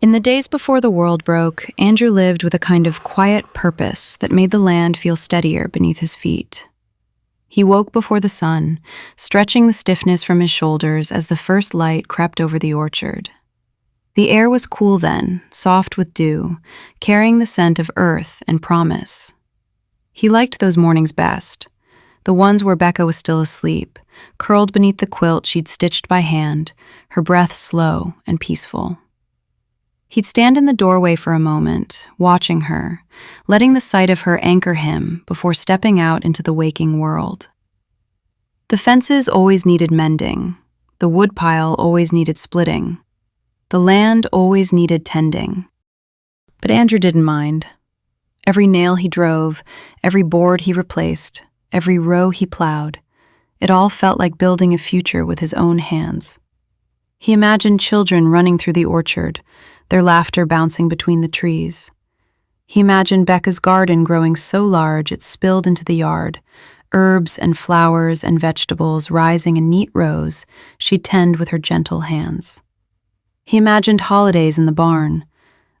In the days before the world broke, Andrew lived with a kind of quiet purpose that made the land feel steadier beneath his feet. He woke before the sun, stretching the stiffness from his shoulders as the first light crept over the orchard. The air was cool then, soft with dew, carrying the scent of earth and promise. He liked those mornings best, the ones where Becca was still asleep, curled beneath the quilt she'd stitched by hand, her breath slow and peaceful. He'd stand in the doorway for a moment, watching her, letting the sight of her anchor him before stepping out into the waking world. The fences always needed mending, the woodpile always needed splitting, the land always needed tending. But Andrew didn't mind. Every nail he drove, every board he replaced, every row he plowed, it all felt like building a future with his own hands. He imagined children running through the orchard, their laughter bouncing between the trees. He imagined Becca's garden growing so large it spilled into the yard, herbs and flowers and vegetables rising in neat rows she'd tend with her gentle hands. He imagined holidays in the barn,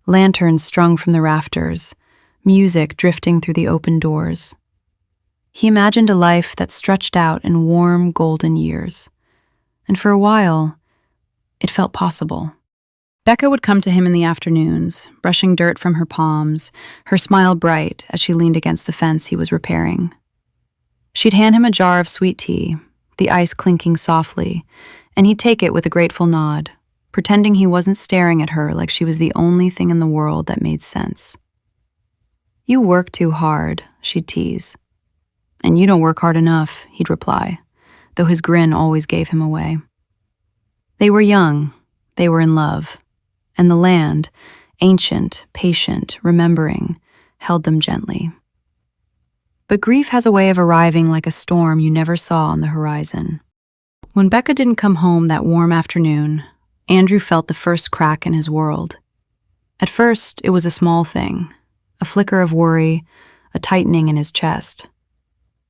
lanterns strung from the rafters, music drifting through the open doors. He imagined a life that stretched out in warm, golden years. And for a while, it felt possible. Becca would come to him in the afternoons, brushing dirt from her palms, her smile bright as she leaned against the fence he was repairing. She'd hand him a jar of sweet tea, the ice clinking softly, and he'd take it with a grateful nod, pretending he wasn't staring at her like she was the only thing in the world that made sense. "You work too hard," she'd tease. "And you don't work hard enough," he'd reply, though his grin always gave him away. They were young, they were in love, and the land, ancient, patient, remembering, held them gently. But grief has a way of arriving like a storm you never saw on the horizon. When Becca didn't come home that warm afternoon, Andrew felt the first crack in his world. At first, it was a small thing, a flicker of worry, a tightening in his chest.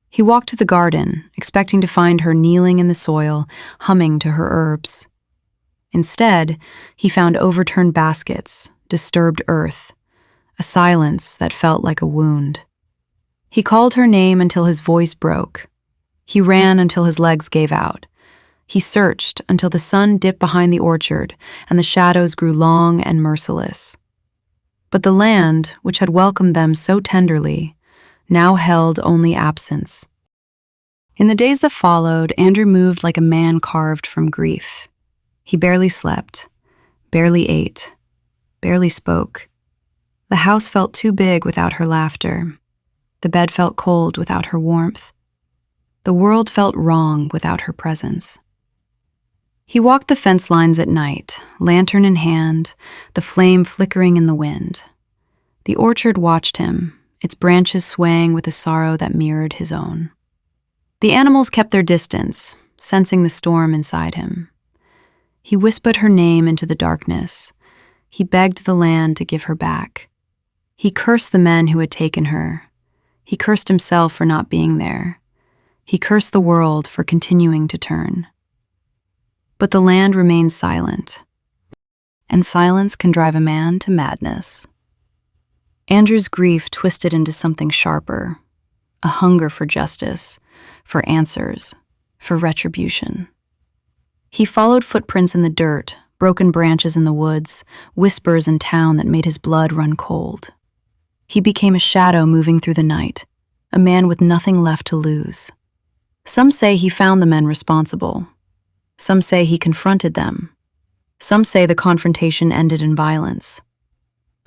He walked to the garden, expecting to find her kneeling in the soil, humming to her herbs. Instead, he found overturned baskets, disturbed earth, a silence that felt like a wound. He called her name until his voice broke. He ran until his legs gave out. He searched until the sun dipped behind the orchard and the shadows grew long and merciless. But the land, which had welcomed them so tenderly, now held only absence. In the days that followed, Andrew moved like a man carved from grief. He barely slept, barely ate, barely spoke. The house felt too big without her laughter. The bed felt cold without her warmth. The world felt wrong without her presence. He walked the fence lines at night, lantern in hand, the flame flickering in the wind. The orchard watched him, its branches swaying with a sorrow that mirrored his own. The animals kept their distance, sensing the storm inside him. He whispered her name into the darkness. He begged the land to give her back. He cursed the men who had taken her. He cursed himself for not being there. He cursed the world for continuing to turn. But the land remained silent, and silence can drive a man to madness. Andrew's grief twisted into something sharper, a hunger for justice, for answers, for retribution. He followed footprints in the dirt, broken branches in the woods, whispers in town that made his blood run cold. He became a shadow moving through the night, a man with nothing left to lose. Some say he found the men responsible. Some say he confronted them. Some say the confrontation ended in violence.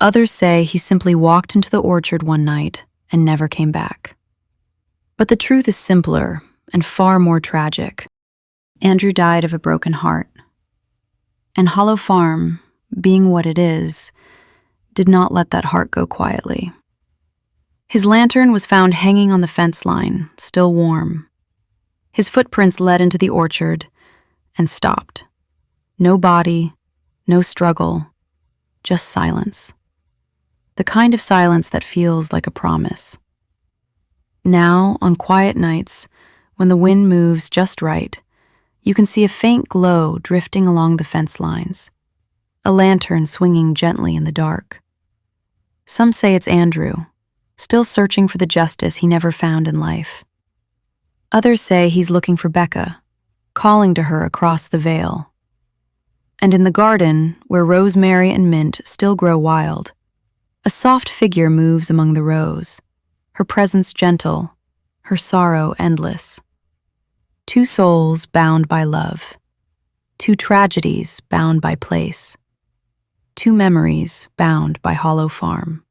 Others say he simply walked into the orchard one night and never came back. But the truth is simpler and far more tragic. Andrew died of a broken heart. And Hollow Farm, being what it is, did not let that heart go quietly. His lantern was found hanging on the fence line, still warm. His footprints led into the orchard and stopped. No body, no struggle, just silence. The kind of silence that feels like a promise. Now, on quiet nights, when the wind moves just right, you can see a faint glow drifting along the fence lines, a lantern swinging gently in the dark. Some say it's Andrew, still searching for the justice he never found in life. Others say he's looking for Becca, calling to her across the vale. And in the garden, where rosemary and mint still grow wild, a soft figure moves among the rows, her presence gentle, her sorrow endless. Two souls bound by love, two tragedies bound by place, two memories bound by Hollow Farm.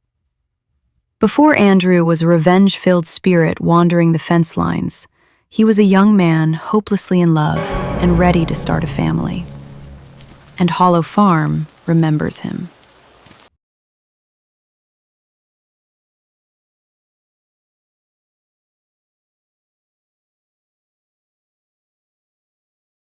Before Andrew was a revenge-filled spirit wandering the fence lines, he was a young man hopelessly in love and ready to start a family. And Hollow Farm remembers him.